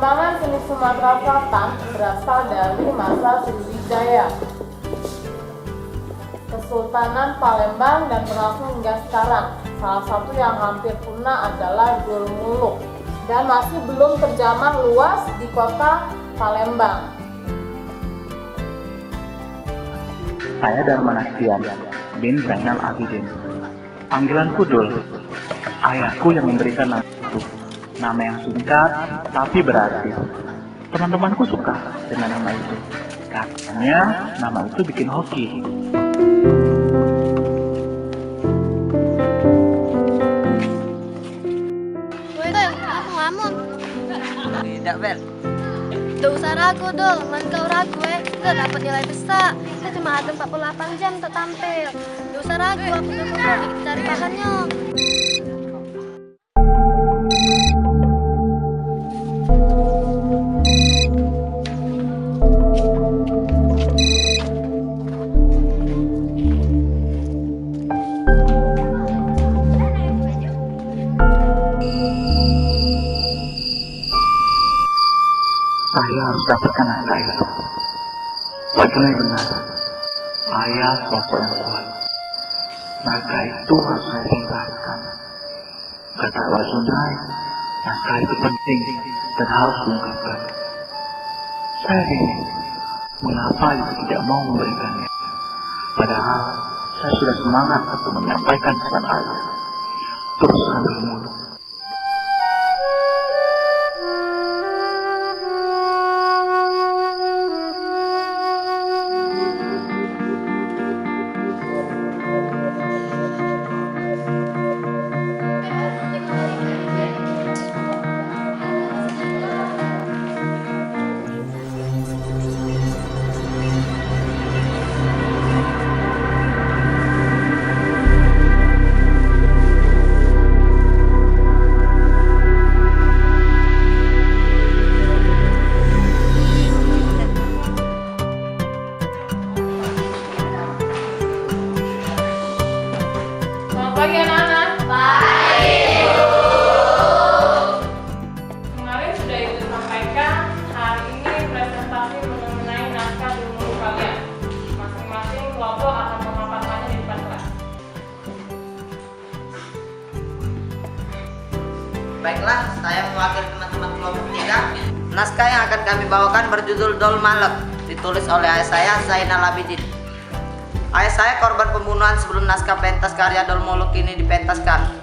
Perkembangan seni Sumatera Selatan berasal dari masa Sriwijaya, Kesultanan Palembang, dan berlangsung hingga sekarang. Salah satu yang hampir punah adalah Dul Muluk dan masih belum terjamah luas di kota Palembang. Saya Darmanastian bin Zainal Abidin. Panggilanku Dul. Ayahku yang memberikan nama itu. Nama yang singkat tapi berarti. Teman-temanku suka dengan nama itu. Katanya nama itu bikin hoki. Woi Bel, aku ngelamun. Tidak, Bel. Gak usah ragu Dul, man kau ragu udah dapat nilai besar. Kita cuma ada 48 jam untuk tampil. Gak usah ragu, aku udah pergi cari bahannya. Saya harus dapatkan naskah itu. Bagaimana benar? Saya sosok yang kuat. Naskah itu harus saya tinggalkan. Kata Wasunai, naskah itu penting dan harus diungkapkan. Saya bingung, mengapa ibu tidak mau memberikannya? Padahal saya sudah semangat untuk menyampaikan pesan ayah. Terus sambil mulut. Selamat pagi anak-anak. Pagi. Kemarin sudah Ibu sampaikan, hari ini presentasi mengenai naskah Dul Muluk kalian. Masing-masing kelompok akan memaparkannya di depan kelas. Baiklah, saya mewakili teman-teman kelompok 3. Naskah yang akan kami bawakan berjudul Dul Muluk, ditulis oleh ayah saya, Zainal Abidin. Ayah saya korban pembunuhan sebelum naskah pentas karya Dul Muluk ini dipentaskan.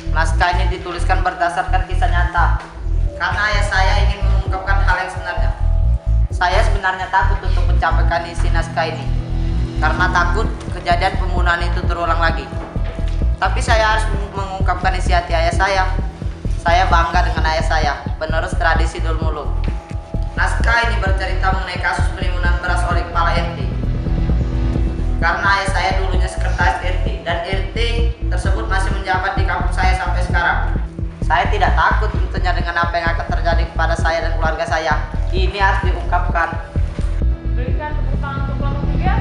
Naskah ini dituliskan berdasarkan kisah nyata, karena ayah saya ingin mengungkapkan hal yang sebenarnya. Saya sebenarnya takut untuk mencapai isi naskah ini, karena takut kejadian pembunuhan itu terulang lagi. Tapi saya harus mengungkapkan isi hati ayah saya. Saya bangga dengan ayah saya, penerus tradisi Dul Muluk. Naskah ini bercerita mengenai kasus penimbunan beras oleh kepala RT. Karena ayah saya dulunya sekretaris RT, dan RT tersebut masih menjabat di kampung saya sampai sekarang. Saya tidak takut tentunya dengan apa yang akan terjadi kepada saya dan keluarga saya. Ini harus diungkapkan. Berikan tepuk tangan untuk kelompok 3.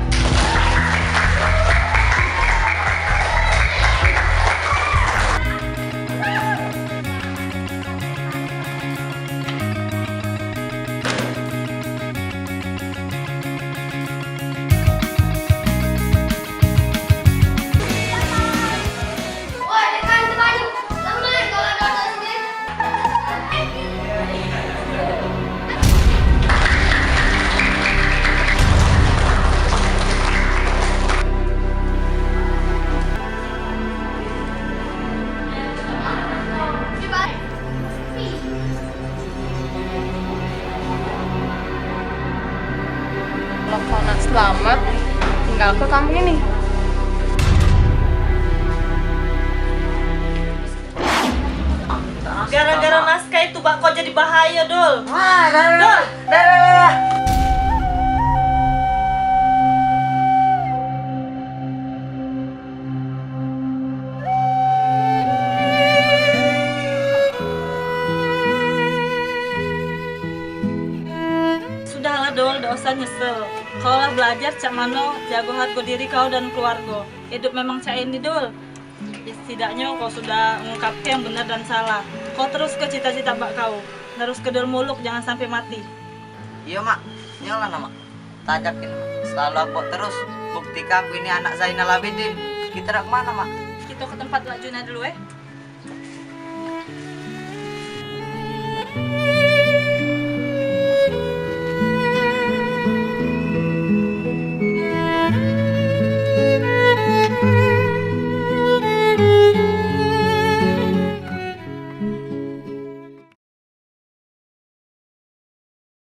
Teleponan selamat, tinggal ke kampung ini. Gara-gara naskah itu bakal jadi bahaya, Dul. Dul. Sudahlah, Dul, gak usah nyesel. Kau lah belajar cak mano, jago harga diri kau dan keluarga. Hidup memang cak ini, Dul. Ya, setidaknya kau sudah mengungkapkan yang benar dan salah. Kau terus ke cita-cita bak kau. Terus kedul muluk, jangan sampai mati. Iya mak, nyolah nama. Tajakin mak. Selalu aku terus. Buktikan aku ini anak Zainal Abidin. Kita nak kemana mak? Kita ke tempat Lak Juna dulu